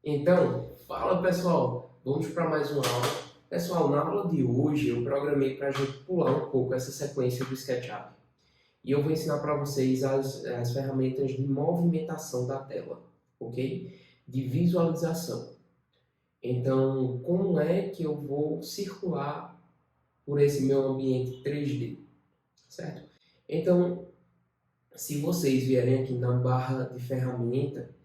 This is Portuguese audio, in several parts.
Então, fala pessoal, vamos para mais uma aula. Pessoal, na aula de hoje eu programei para a gente pular um pouco essa sequência do SketchUp. E eu vou ensinar para vocês as ferramentas de movimentação da tela, ok? De visualização. Então, como é que eu vou circular por esse meu ambiente 3D, certo? Então, se vocês vierem aqui na barra de ferramenta,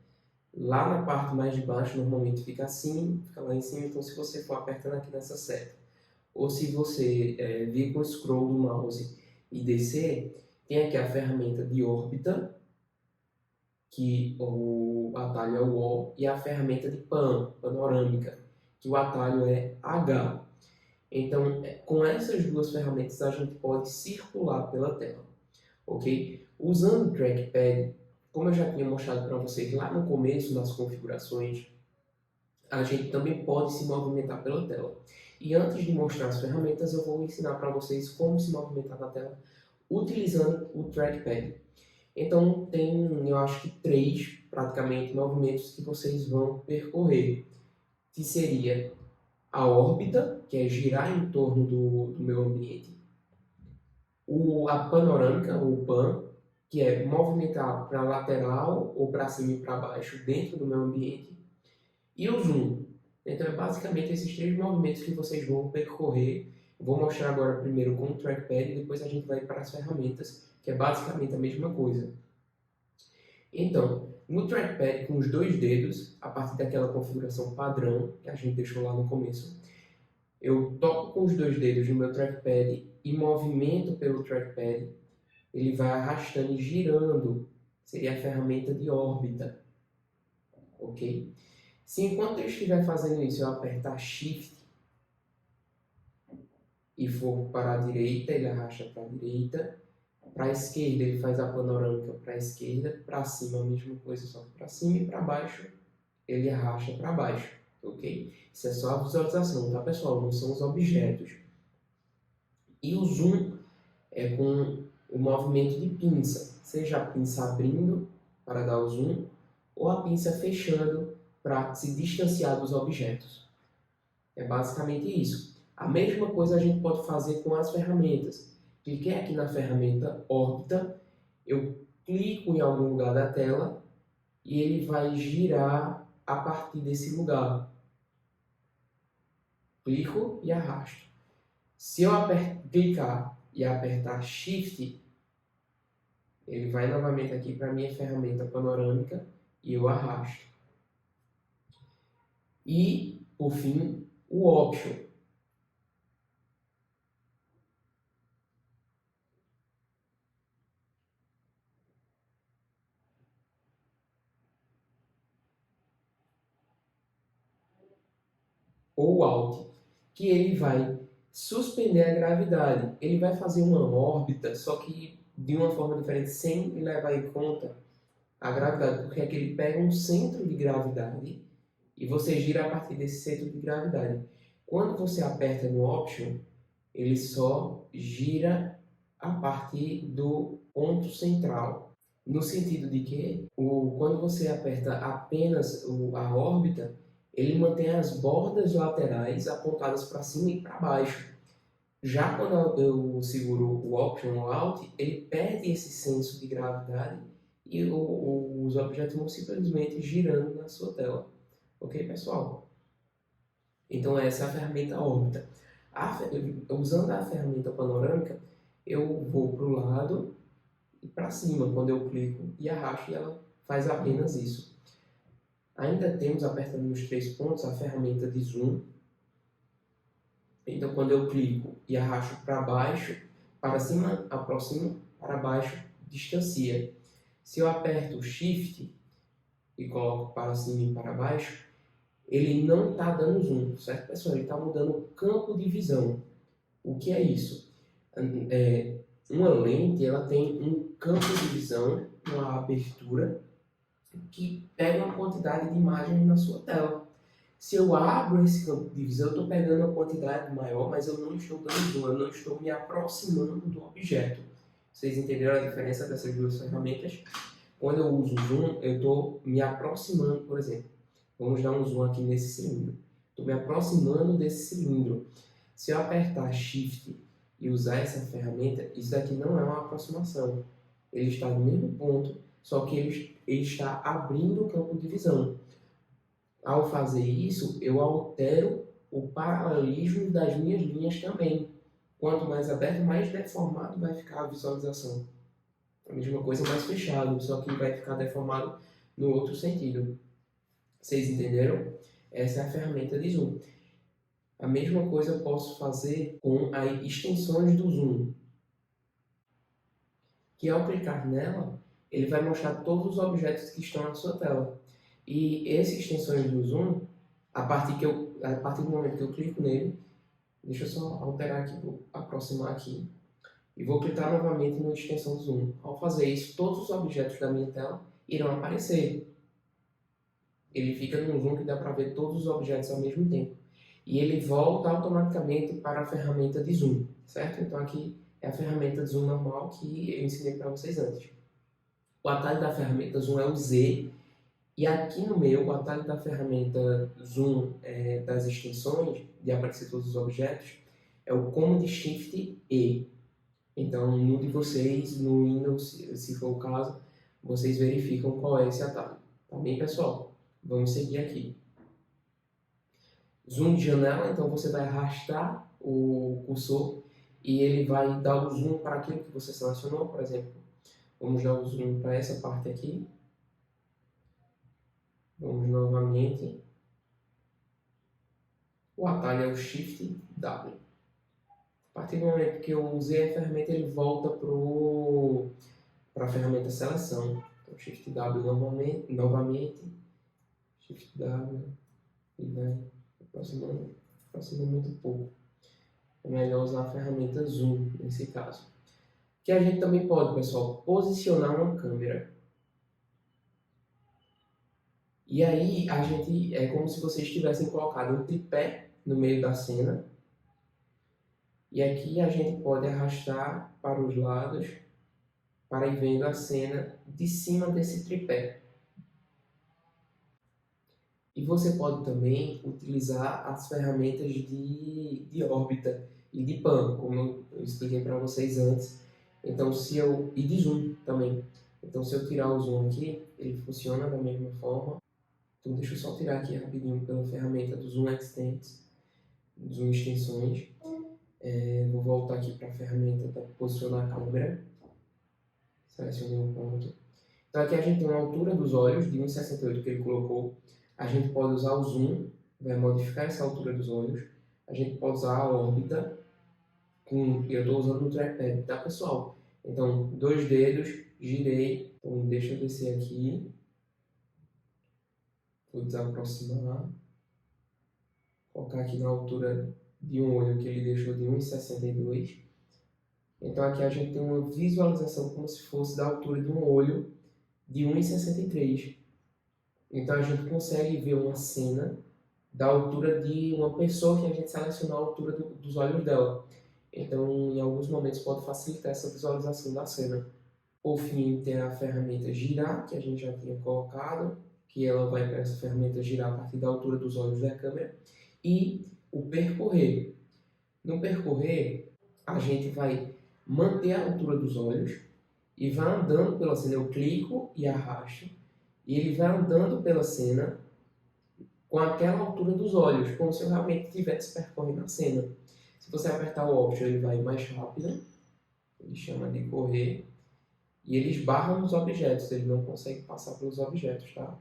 lá na parte mais de baixo, normalmente fica assim, fica lá em cima. Então, se você for apertando aqui nessa seta, ou se você vir com o scroll do mouse e descer, tem aqui a ferramenta de órbita, que o atalho é o O, e a ferramenta de pan, panorâmica, que o atalho é H. Então, com essas duas ferramentas, a gente pode circular pela tela, ok? Usando o trackpad, como eu já tinha mostrado para vocês lá no começo das configurações, a gente também pode se movimentar pela tela. E antes de mostrar as ferramentas, eu vou ensinar para vocês como se movimentar na tela utilizando o trackpad. Então, tem, eu acho que 3, praticamente, movimentos que vocês vão percorrer, que seria a órbita, que é girar em torno do meu ambiente, a panorâmica, ou pan, que é movimentar para lateral ou para cima e para baixo dentro do meu ambiente, e o zoom. Então é basicamente esses 3 movimentos que vocês vão percorrer. Eu vou mostrar agora primeiro com o trackpad e depois a gente vai para as ferramentas, que é basicamente a mesma coisa. Então, no trackpad com os 2 dedos, a partir daquela configuração padrão que a gente deixou lá no começo, eu toco com os 2 dedos no meu trackpad e movimento pelo trackpad. Ele vai arrastando e girando. Seria a ferramenta de órbita. Ok? Se enquanto eu estiver fazendo isso, eu apertar Shift e for para a direita, ele arrasta para a direita. Para a esquerda, ele faz a panorâmica para a esquerda. Para cima, a mesma coisa, só que para cima. E para baixo, ele arrasta para baixo. Ok? Isso é só a visualização, tá, pessoal? Não são os objetos. E o zoom é com o movimento de pinça. Seja a pinça abrindo para dar o zoom, ou a pinça fechando para se distanciar dos objetos. É basicamente isso. A mesma coisa a gente pode fazer com as ferramentas. Cliquei aqui na ferramenta órbita, eu clico em algum lugar da tela e ele vai girar a partir desse lugar. Clico e arrasto. Se eu clicar e apertar Shift, ele vai novamente aqui para a minha ferramenta panorâmica e eu arrasto. E, por fim, o Option. Ou Alt, que ele vai suspender a gravidade. Ele vai fazer uma órbita, só que de uma forma diferente, sem levar em conta a gravidade, porque aqui ele pega um centro de gravidade e você gira a partir desse centro de gravidade. Quando você aperta no Option, ele só gira a partir do ponto central. No sentido de que, quando você aperta apenas a órbita, ele mantém as bordas laterais apontadas para cima e para baixo. Já quando eu seguro o Option ou Alt, ele perde esse senso de gravidade e os objetos vão simplesmente girando na sua tela. Ok, pessoal? Então essa é a ferramenta órbita. Usando a ferramenta panorâmica, eu vou para o lado e para cima quando eu clico e arrasto, e ela faz apenas isso. Ainda temos, apertando nos 3 pontos, a ferramenta de zoom. Então, quando eu clico e arrasto para baixo, para cima, aproxima, para baixo, distancia. Se eu aperto Shift e coloco para cima e para baixo, ele não está dando zoom, certo, pessoal? Ele está mudando o campo de visão. O que é isso? Uma lente, ela tem um campo de visão, uma abertura, que pega uma quantidade de imagens na sua tela. Se eu abro esse campo de visão, eu estou pegando uma quantidade maior, mas eu não estou dando zoom, eu não estou me aproximando do objeto. Vocês entenderam a diferença dessas duas ferramentas? Quando eu uso o zoom, eu estou me aproximando, por exemplo. Vamos dar um zoom aqui nesse cilindro. Estou me aproximando desse cilindro. Se eu apertar Shift e usar essa ferramenta, isso daqui não é uma aproximação. Ele está no mesmo ponto, só que ele está abrindo o campo de visão. Ao fazer isso, eu altero o paralelismo das minhas linhas também. Quanto mais aberto, mais deformado vai ficar a visualização. A mesma coisa mais fechado, só que vai ficar deformado no outro sentido. Vocês entenderam? Essa é a ferramenta de zoom. A mesma coisa eu posso fazer com as extensões do zoom, que ao clicar nela, ele vai mostrar todos os objetos que estão na sua tela. E essas extensões do zoom, a partir do momento que eu clico nele, deixa eu só alterar aqui, vou aproximar aqui, e vou clicar novamente na extensão do zoom. Ao fazer isso, todos os objetos da minha tela irão aparecer. Ele fica num zoom que dá para ver todos os objetos ao mesmo tempo. E ele volta automaticamente para a ferramenta de zoom, certo? Então aqui é a ferramenta de zoom normal que eu ensinei para vocês antes. O atalho da ferramenta zoom é o Z, e aqui no meio o atalho da ferramenta zoom das extensões, de aparecer todos os objetos, é o Command Shift E. Então no de vocês, no Windows, se for o caso, vocês verificam qual é esse atalho. Tá bem, pessoal? Vamos seguir aqui. Zoom de janela, então você vai arrastar o cursor e ele vai dar o zoom para aquilo que você selecionou, por exemplo. Vamos dar o zoom para essa parte aqui. Vamos novamente. O atalho é o Shift W. A partir do momento que eu usei a ferramenta, ele volta para a ferramenta seleção. Então, Shift W novamente. Shift W e vai aproximando muito pouco. É melhor usar a ferramenta Zoom nesse caso. Que a gente também pode, pessoal, posicionar uma câmera. E aí a gente é como se vocês tivessem colocado um tripé no meio da cena. E aqui a gente pode arrastar para os lados para ir vendo a cena de cima desse tripé. E você pode também utilizar as ferramentas de órbita e de pan, como eu expliquei para vocês antes. Então, e de zoom também. Então, se eu tirar o zoom aqui, ele funciona da mesma forma. Então, deixa eu só tirar aqui rapidinho pela ferramenta do Zoom Extents, Zoom Extensões. Vou voltar aqui para a ferramenta para posicionar a câmera. Selecionei um ponto. Então, aqui a gente tem uma altura dos olhos de 1,68 que ele colocou. A gente pode usar o zoom, vai modificar essa altura dos olhos. A gente pode usar a órbita, eu estou usando o trackpad, tá, pessoal? Então, 2 dedos, girei. Então, deixa eu descer aqui. Vou desaproximar. Colocar aqui na altura de um olho que ele deixou de 1,62. Então, aqui a gente tem uma visualização como se fosse da altura de um olho de 1,63. Então a gente consegue ver uma cena da altura de uma pessoa que a gente selecionou a altura dos olhos dela. Então, em alguns momentos pode facilitar essa visualização da cena. Por fim, tem a ferramenta girar, que a gente já tinha colocado, que ela vai para essa ferramenta girar a partir da altura dos olhos da câmera. E o percorrer. No percorrer, a gente vai manter a altura dos olhos e vai andando pela cena. Eu clico e arrasto. E ele vai andando pela cena com aquela altura dos olhos, como se eu realmente estivesse percorrendo a cena. Se você apertar o Option, ele vai mais rápido, ele chama de correr, e ele esbarra nos objetos, ele não consegue passar pelos objetos, tá?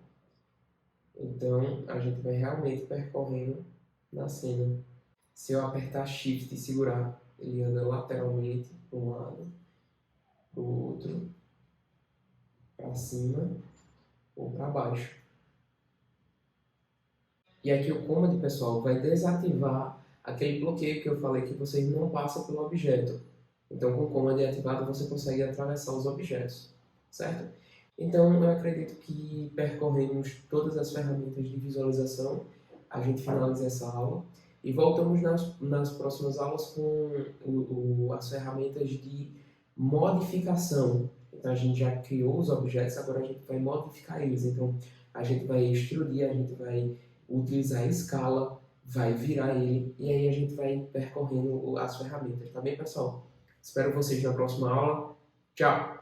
Então, a gente vai realmente percorrendo na cena. Se eu apertar Shift e segurar, ele anda lateralmente para um lado, para o outro, para cima ou para baixo. E aqui o Command, pessoal, vai desativar aquele bloqueio que eu falei que você não passa pelo objeto. Então, com o Command ativado, você consegue atravessar os objetos, certo? Então, eu acredito que percorremos todas as ferramentas de visualização. A gente finaliza essa aula e voltamos nas próximas aulas com as ferramentas de modificação. Então, a gente já criou os objetos, agora a gente vai modificar eles. Então, a gente vai extrudir, a gente vai utilizar a escala, vai virar ele e aí a gente vai percorrendo as ferramentas, tá bem, pessoal? Espero vocês na próxima aula. Tchau!